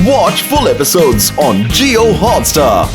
Watch full episodes on Jio Hotstar.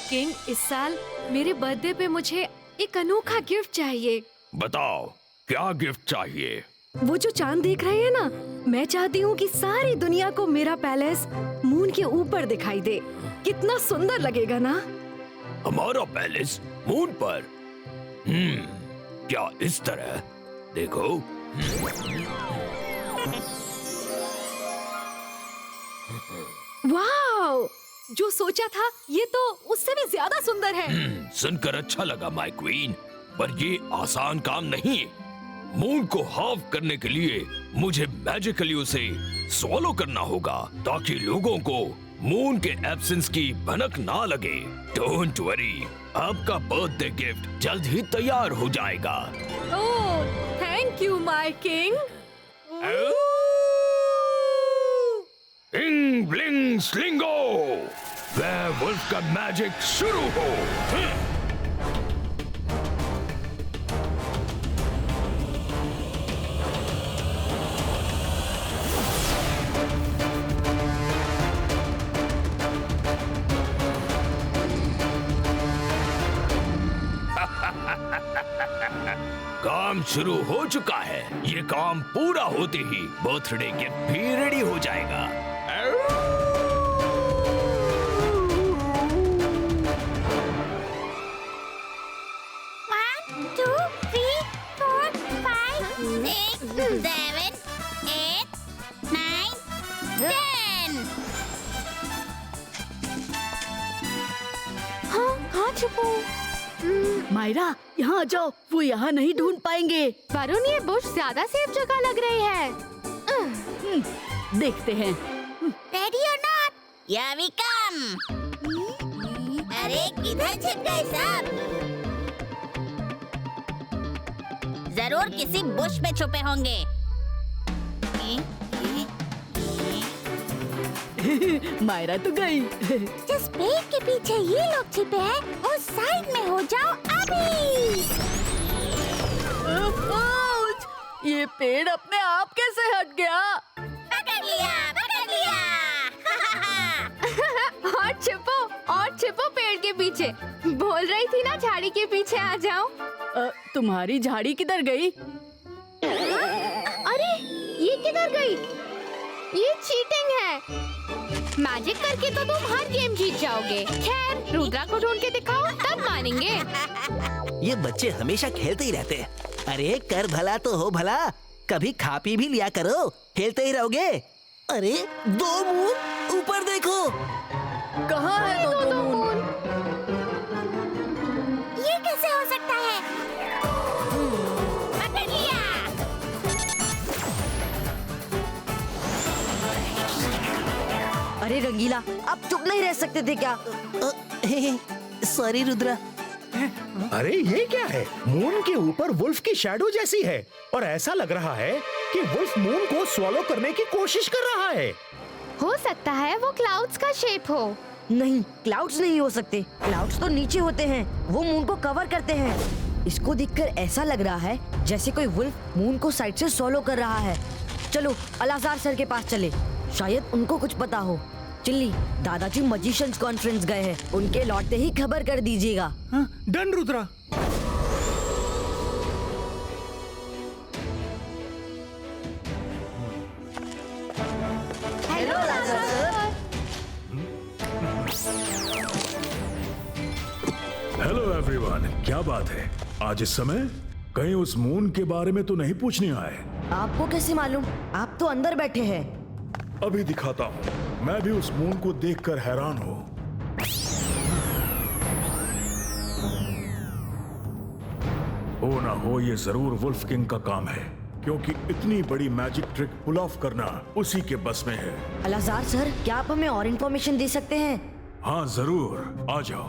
King, इस साल मेरे बर्थडे पे मुझे एक अनोखा गिफ्ट चाहिए। बताओ क्या गिफ्ट चाहिए? वो जो चांद देख रहे हैं ना, मैं चाहती हूँ कि सारी दुनिया को मेरा पैलेस मून के ऊपर दिखाई दे। कितना सुंदर लगेगा ना? हमारा पैलेस मून पर? क्या इस तरह? देखो। वाओ! जो सोचा था ये तो उससे भी ज्यादा सुंदर है। सुनकर अच्छा लगा माय क्वीन, पर ये आसान काम नहीं। मून को हाफ करने के लिए मुझे मैजिकली उसे स्वॉलो करना होगा ताकि लोगों को मून के एब्सेंस की भनक ना लगे। डोंट वरी, आपका बर्थडे गिफ्ट जल्द ही तैयार हो जाएगा। ओह, थैंक यू माय किंग। इंग ब्लिंग स्लिंगो, वेयरवुल्फ का मैजिक शुरू हो। काम शुरू हो चुका है। ये काम पूरा होते ही बर्थडे गिफ्ट भी रेडी हो जाएगा। 1, 2, 3, 4, 5, 6, 7, 8, 9, 10। हाँ छुपो। मायरा, यहाँ आ जाओ, वो यहाँ नहीं ढूंढ पाएंगे। वरुण, ये बुश ज्यादा सेफ जगह लग रही है। देखते हैं। Ready or not? Here we come. अरे किधर छिप गए सब? जरूर किसी बुश में छुपे होंगे। मायरा तो गई। जिस पेड़ के पीछे ये लोग छिपे हैं, उस साइड में हो जाओ अभी। आउच! ये पेड़ अपने आप कैसे हट गया? पकड़ लिया, पकड़ लिया। और छिपो पेड़ के पीछे। बोल रही थी ना झाड़ी के पीछे आ जाओ। तुम्हारी झाड़ी किधर गई? अरे ये किधर गई? ये चीटिंग है। मैजिक करके तो तुम हर गेम जीत जाओगे। खैर, रुद्रा को ढूंढ के दिखाओ, तब मानेंगे। ये बच्चे हमेशा खेलते ही रहते हैं। अरे कर भला तो हो भला, कभी खा पी भी लिया करो, खेलते ही रहोगे। अरे दो मून ऊपर देखो। कहाँ है दो मून? ये कैसे हो सकता है? पकड़ लिया। अरे रंगीला, आप चुप नहीं रह सकते थे क्या? सॉरी रुद्रा। अरे ये क्या है? मून के ऊपर वुल्फ की शैडो जैसी है और ऐसा लग रहा है कि वुल्फ मून को स्वॉलो करने की कोशिश कर रहा है। हो सकता है वो क्लाउड्स का शेप हो। नहीं, क्लाउड्स नहीं हो सकते। क्लाउड्स तो नीचे होते हैं, वो मून को कवर करते हैं। इसको देखकर ऐसा लग रहा है जैसे कोई वुल्फ मून को साइड से सोलो कर रहा है। चलो अलाजार सर के पास चले, शायद उनको कुछ पता हो। चिल्ली, दादाजी मजिशियंस कॉन्फ्रेंस गए हैं, उनके लौटते ही खबर कर दीजिएगा। डन रुद्रा। हेलो अलाजार सर। हेलो एवरीवन, क्या बात है आज इस समय? कहीं उस मून के बारे में तो नहीं पूछने आए? आपको कैसे मालूम? आप तो अंदर बैठे हैं। अभी दिखाता हूँ। मैं भी उस मून को देखकर हैरान हूँ। हो ना हो, ये जरूर वुल्फ किंग का काम है, क्योंकि इतनी बड़ी मैजिक ट्रिक पुल ऑफ करना उसी के बस में है। अलाजार सर, क्या आप हमें और इन्फॉर्मेशन दे सकते हैं? हाँ जरूर, आ जाओ।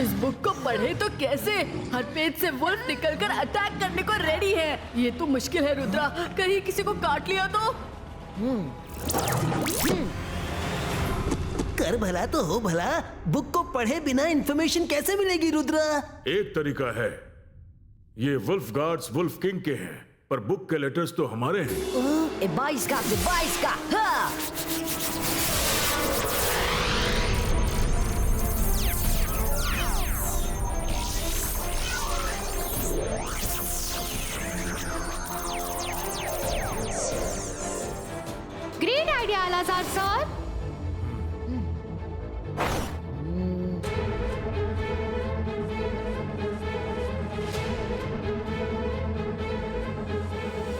इस बुक को पढ़े तो कैसे? हर पेज से वुल्फ निकलकर अटैक करने को रेडी है। ये तो मुश्किल है रुद्रा, कहीं किसी को काट लिया तो? कर भला तो हो भला, बुक को पढ़े बिना इंफॉर्मेशन कैसे मिलेगी रुद्रा? एक तरीका है, ये वुल्फ गार्ड्स वुल्फ किंग के हैं, पर बुक के लेटर्स तो हमारे हैं। 22 का हाँ। ग्रेट आइडिया अलाजार सर।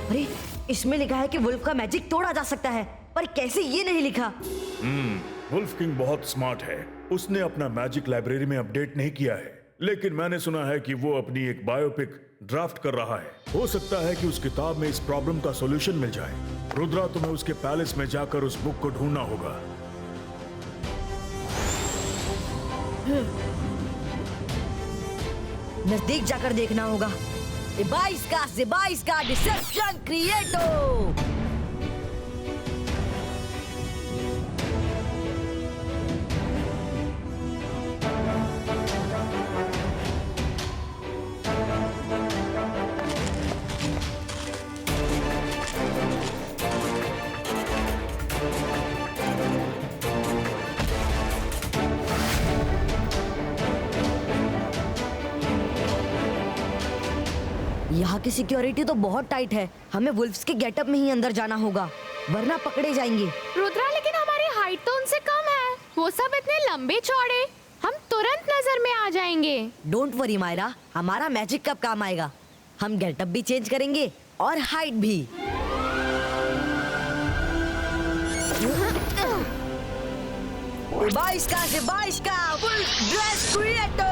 अरे इसमें लिखा है कि वुल्फ का मैजिक तोड़ा जा सकता है, पर कैसे ये नहीं लिखा? वुल्फ किंग बहुत स्मार्ट है, उसने अपना मैजिक लाइब्रेरी में अपडेट नहीं किया है, लेकिन मैंने सुना है कि वो अपनी एक बायोपिक ड्राफ्ट कर रहा है। हो सकता है कि उस किताब में इस प्रॉब्लम का सॉल्यूशन मिल जाए। रुद्रा, तुम्हें उसके पैलेस में जाकर उस बुक को ढूंढना होगा। नजदीक जाकर देखना होगा। 22 का डिसेप्शन क्रिएटो। यहाँ की सिक्योरिटी तो बहुत टाइट है, हमें वुल्फ्स के गेटअप में ही अंदर जाना होगा, वरना पकड़े जाएंगे। रुद्रा, लेकिन हमारी हाइट तो उनसे कम है। वो सब इतने लंबे चौड़े, हम तुरंत नजर में आ जाएंगे। डोंट वरी मायरा, हमारा मैजिक कब काम आएगा। हम गेटअप भी चेंज करेंगे और हाइट भी। बाईस का वुल्फ ड्रेस क्रिएटो।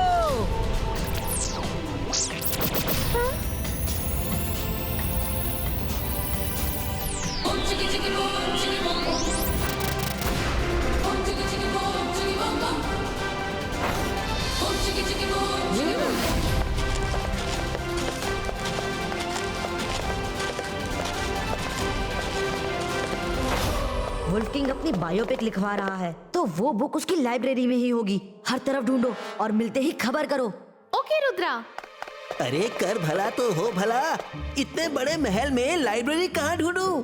वुल्फ किंग अपनी बायोपिक लिखवा रहा है, तो वो बुक उसकी लाइब्रेरी में ही होगी। हर तरफ ढूंढो और मिलते ही खबर करो। ओके रुद्रा। अरे कर भला तो हो भला, इतने बड़े महल में लाइब्रेरी कहाँ ढूंढूं?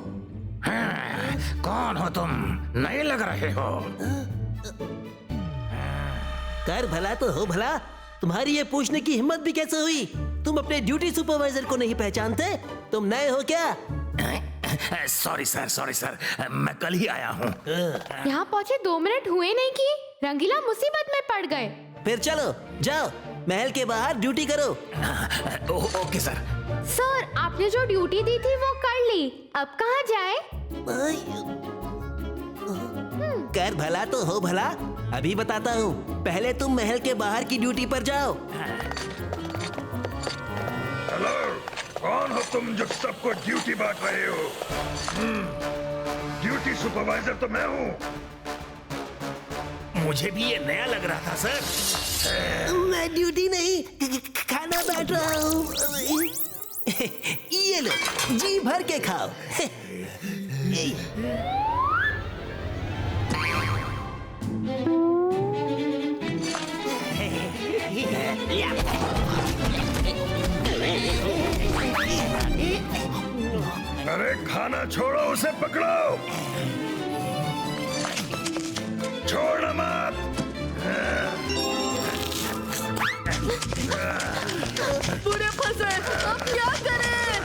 कौन हो तुम? नहीं लग रहे हो। कर भला तो हो भला, तुम्हारी ये पूछने की हिम्मत भी कैसे हुई? तुम अपने ड्यूटी सुपरवाइजर को नहीं पहचानते? तुम नए हो क्या? सॉरी सर, मैं कल ही आया हूँ। यहाँ पहुँचे 2 मिनट हुए नहीं कि रंगीला मुसीबत में पड़ गए। फिर चलो जाओ, महल के बाहर ड्यूटी करो। Okay sir. सर, आपने जो ड्यूटी दी थी वो कर ली, अब कहाँ जाए? कर भला तो हो भला, अभी बताता हूँ। पहले तुम महल के बाहर की ड्यूटी पर जाओ। हेलो, कौन हो तुम जो सबको ड्यूटी बांट रहे हो? ड्यूटी सुपरवाइजर तो मैं हूँ। मुझे भी ये नया लग रहा था सर। मैं ड्यूटी नहीं, खाना बांट रहा हूँ। ये लो, जी भर के खाओ। अरे खाना छोड़ो, उसे पकड़ो, छोड़ना मत। पूरे फंसे, अब क्या करें?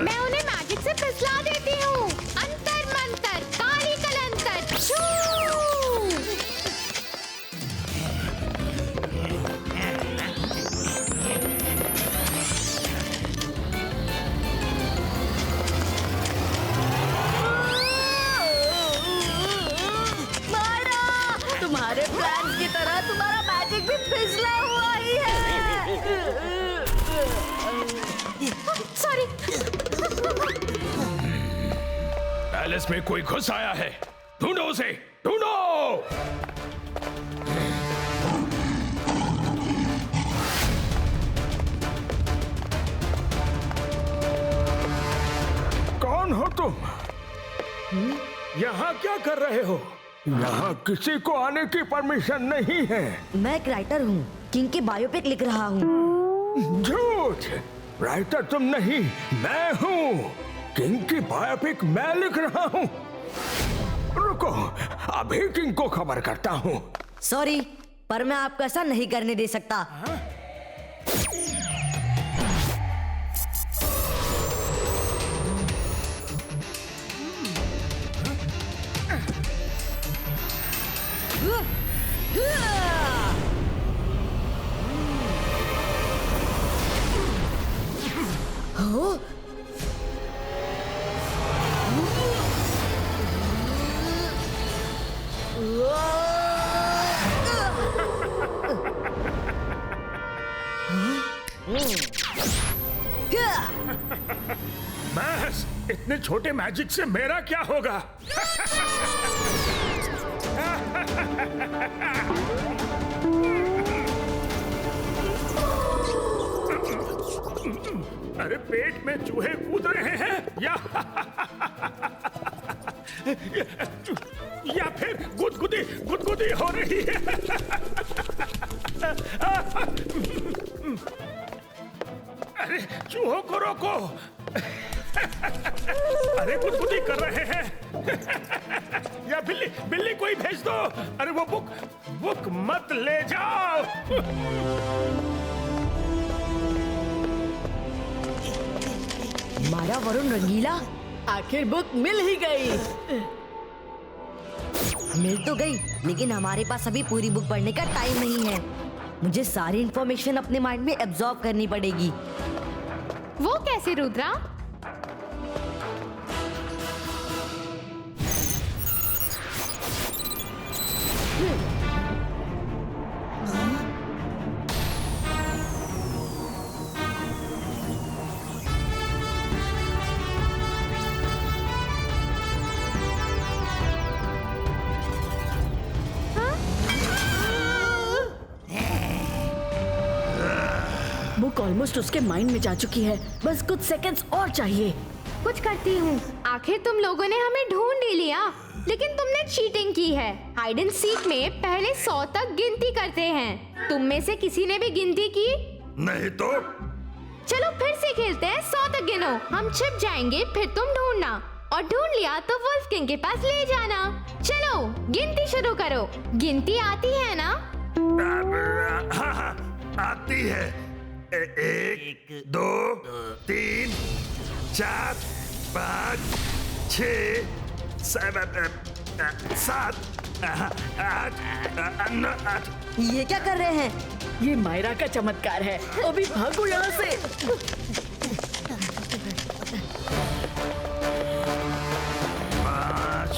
मैं उन्हें मैजिक से फिसला देती हूँ। अंतर मंतर काली कलंतर छू। तुम्हारे प्लान की तरह तुम्हारा मैजिक भी फिसला हुआ ही है। सॉरी। पैलेस में कोई घुस आया है, ढूंढो उसे, ढूंढो। कौन हो तुम? यहाँ क्या कर रहे हो? यहाँ किसी को आने की परमिशन नहीं है। मैं एक राइटर हूँ, किंग की बायोपिक लिख रहा हूँ। झूठ! राइटर तुम नहीं, मैं हूँ। किंग की बायोपिक मैं लिख रहा हूँ। रुको, अभी किंग को खबर करता हूँ। सॉरी, पर मैं आपको ऐसा नहीं करने दे सकता। बस इतने छोटे मैजिक से मेरा क्या होगा? अरे पेट में चूहे कूद रहे हैं या फिर गुदगुदी गुदगुदी हो रही है। अरे चूहों को रोको। अरे गुदगुदी कर रहे हैं। या बिल्ली बिल्ली कोई भेज दो। अरे वो बुक मत ले जाओ। हमारा वरुण रंगीला, आखिर बुक मिल ही गई। मिल तो गई, लेकिन हमारे पास अभी पूरी बुक पढ़ने का टाइम नहीं है। मुझे सारी इंफॉर्मेशन अपने माइंड में एब्जॉर्ब करनी पड़ेगी। वो कैसे रुद्रा? बुक ऑलमोस्ट उसके माइंड में जा चुकी है, बस कुछ सेकंड्स और चाहिए। कुछ करती हूँ। आखिर तुम लोगों ने हमें ढूंढ ही लिया, लेकिन तुमने चीटिंग की है। हाइड एंड सीक में पहले 100 तक गिनती करते हैं। तुम में से किसी ने भी गिनती की? नहीं तो? चलो फिर से खेलते हैं। 100 तक गिनो, हम छिप जाएंगे, फिर तुम ढूंढना, और ढूंढ लिया तो वुल्फ किंग के पास ले जाना। चलो गिनती शुरू करो। गिनती आती है ना? हाँ, आती है। 1 2 3 4 5 6 7 8 9। ये क्या कर रहे हैं? ये मायरा का चमत्कार है। अभी भागो यहाँ से। 5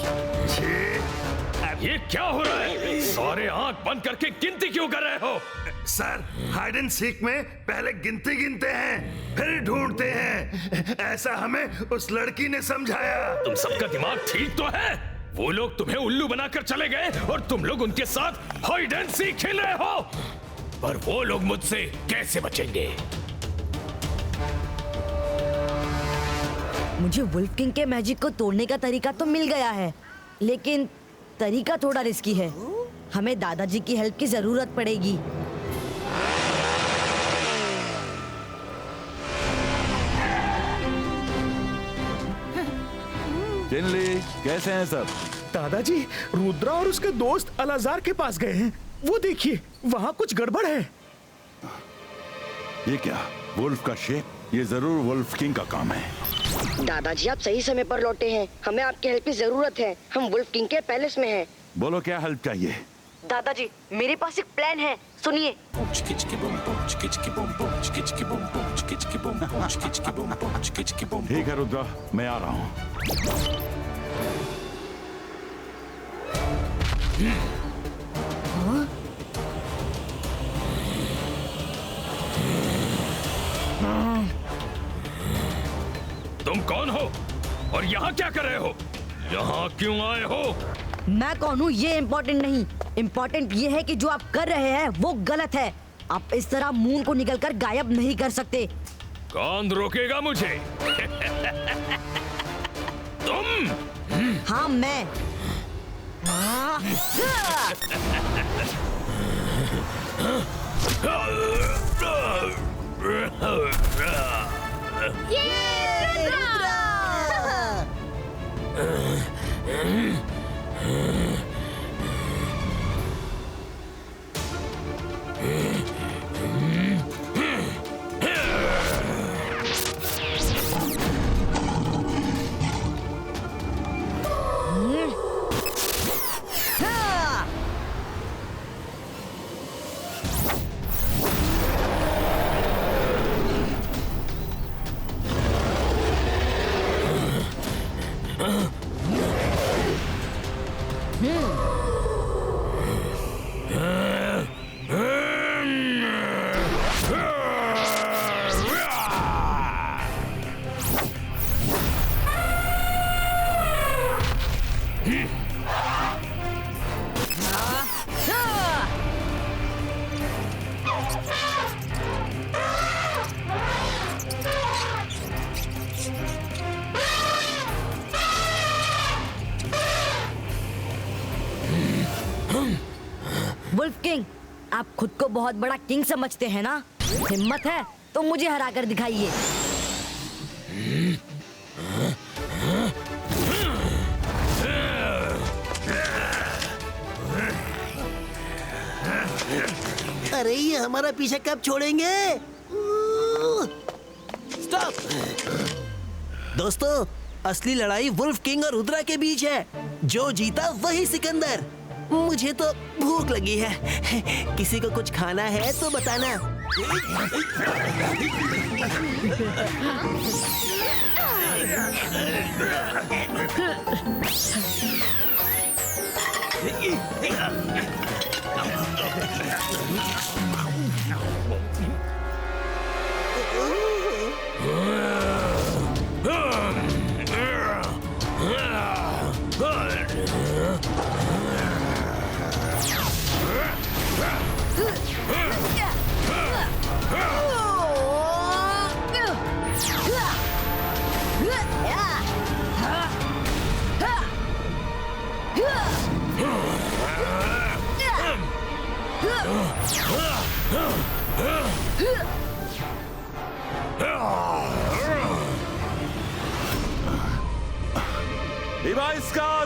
6। ये क्या हो रहा है? सारे आंख बंद करके गिनती क्यों कर रहे हो? सर, हाइड एंड सीक में पहले गिनती गिनते हैं, फिर ढूंढते हैं। ऐसा हमें उस लड़की ने समझाया। तुम सबका दिमाग ठीक तो है? वो लोग तुम्हें उल्लू बनाकर चले गए और तुम लोग उनके साथ हाइड एंड सीक खेल रहे हो। पर वो लोग मुझसे कैसे बचेंगे? मुझे वुल्फ किंग के मैजिक को तोड़ने का तरीका तो मिल गया है, लेकिन तरीका थोड़ा रिस्की है। हमें दादाजी की हेल्प की जरूरत पड़ेगी। जिनली, कैसे हैं सब? दादाजी, रुद्रा और उसके दोस्त अलाजार के पास गए हैं। वो देखिए, वहाँ कुछ गड़बड़ है। ये क्या? वुल्फ का शेप? ये जरूर वुल्फ किंग का काम है। दादाजी, आप सही समय पर लौटे हैं। हमें आपकी हेल्प की जरूरत है। हम वुल्फ किंग के पैलेस में हैं। बोलो, क्या हेल्प चाहिए? दादाजी, मेरे पास एक प्लान है, सुनिए। ठीक है रुद्रा, मैं आ रहा हूँ। यहाँ क्या कर रहे हो? यहाँ क्यों आए हो? मैं कौन हूँ ये इम्पोर्टेंट नहीं, इम्पोर्टेंट ये है कि जो आप कर रहे हैं वो गलत है। आप इस तरह मून को निकलकर गायब नहीं कर सकते। कौन रोकेगा मुझे? तुम? हाँ मैं। वुल्फ किंग, आप खुद को बहुत बड़ा किंग समझते हैं ना? हिम्मत है तो मुझे हरा कर दिखाइए। अरे ये हमारा पीछा कब छोड़ेंगे? स्टॉप! दोस्तों, असली लड़ाई वुल्फ किंग और रुद्रा के बीच है। जो जीता वही सिकंदर। मुझे तो भूख लगी है। किसी को कुछ खाना है तो बताना।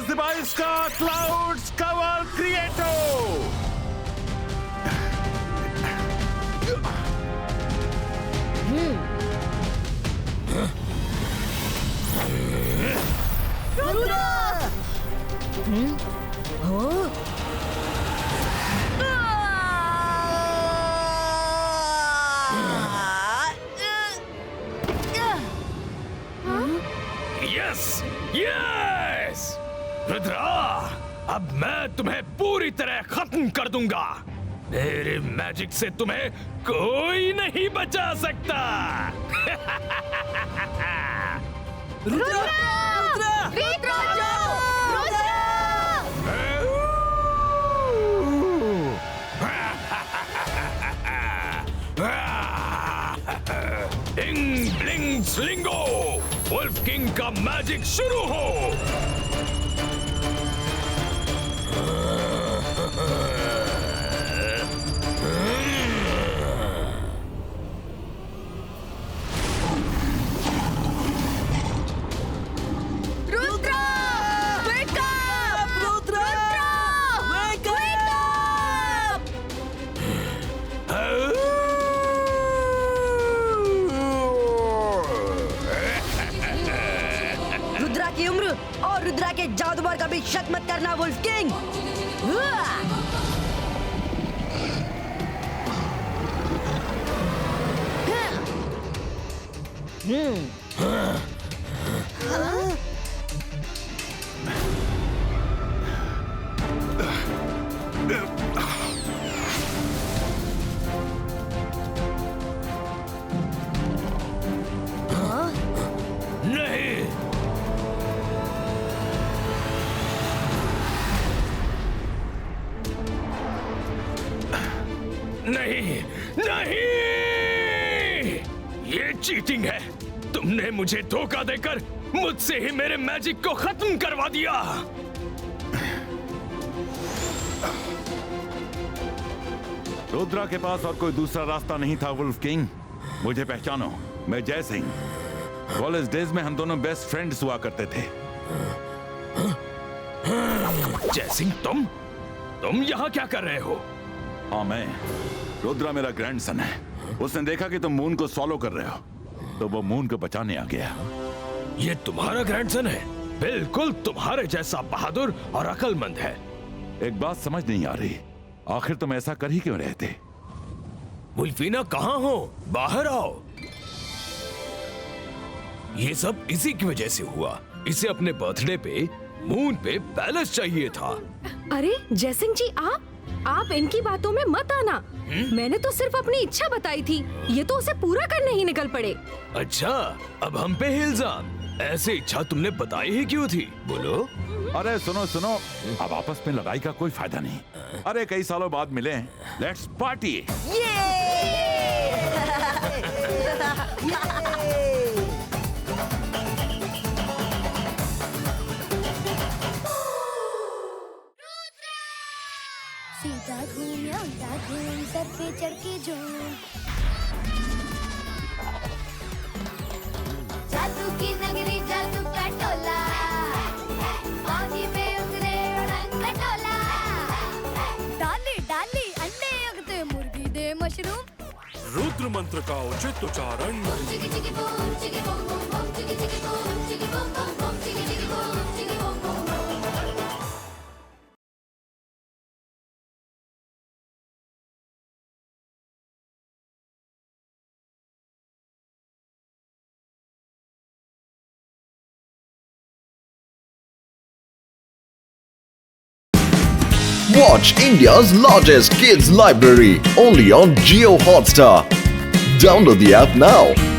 Device Clouds Cover Creator! Yes yes Rudra, अब मैं तुम्हें पूरी तरह खत्म कर दूंगा। मेरे मैजिक से तुम्हें कोई नहीं बचा सकता। रुद्रा! डिंग ब्लिंग स्लिंगो, वुल्फ किंग का मैजिक शुरू हो। रुद्रा की उम्र और रुद्रा के जादू पर कभी शक मत करना वुल्फ किंग। नहीं, नहीं, नहीं! ये चीटिंग है। तुमने मुझे धोखा देकर मुझसे ही मेरे मैजिक को खत्म करवा दिया। रुद्रा के पास और कोई दूसरा रास्ता नहीं था वुल्फ किंग। मुझे पहचानो, मैं जय सिंह। कॉलेज डेज में हम दोनों बेस्ट फ्रेंड्स हुआ करते थे। जय सिंह, तुम यहाँ क्या कर रहे हो? हाँ, मैं रुद्रा मेरा ग्रैंडसन है। उसने देखा कि तुम मून को सॉलो कर रहे हो, तो वो मून को बचाने आ गया। ये तुम्हारा ग्रैंडसन है? बिल्कुल तुम्हारे जैसा बहादुर और अक्लमंद है। एक बात समझ नहीं आ रही, आखिर तुम ऐसा कर ही क्यों रहे थे? वुल्फीना कहाँ हो? बाहर आओ। ये सब इसी की वजह से हुआ। इसे अपने बर्थडे पे मून पे पैलेस चाहिए था। अरे जयसिंह जी, आप इनकी बातों में मत आना। मैंने तो सिर्फ अपनी इच्छा बताई थी, ये तो उसे पूरा करने ही निकल पड़े। अच्छा, अब हम पे इल्जाम। ऐसे इच्छा तुमने बताई ही क्यों थी? बोलो। अरे सुनो, अब आपस में लड़ाई का कोई फायदा नहीं। अरे कई सालों बाद मिले हैं, लेट्स पार्टी। सीधा घूम या उल्टा घूम, सर पे चढ़ के झूम। जादू की नगरी, जादू का टोला, पानी पे उतरे उड़न खटोला। डाली डाली अंडे उगते, मुर्गी दे मशरूम। रुद्र मंत्र का उचित उच्चारण। चिकी चिकी बूम, चिकी बूम बूम बूम, चिकी चिकी बूम, चिकी बूम बूम बूम, चिकी चिकी बूम, चिकी boom boom boom. Watch India's largest kids library only on Jio Hotstar. Download the app now.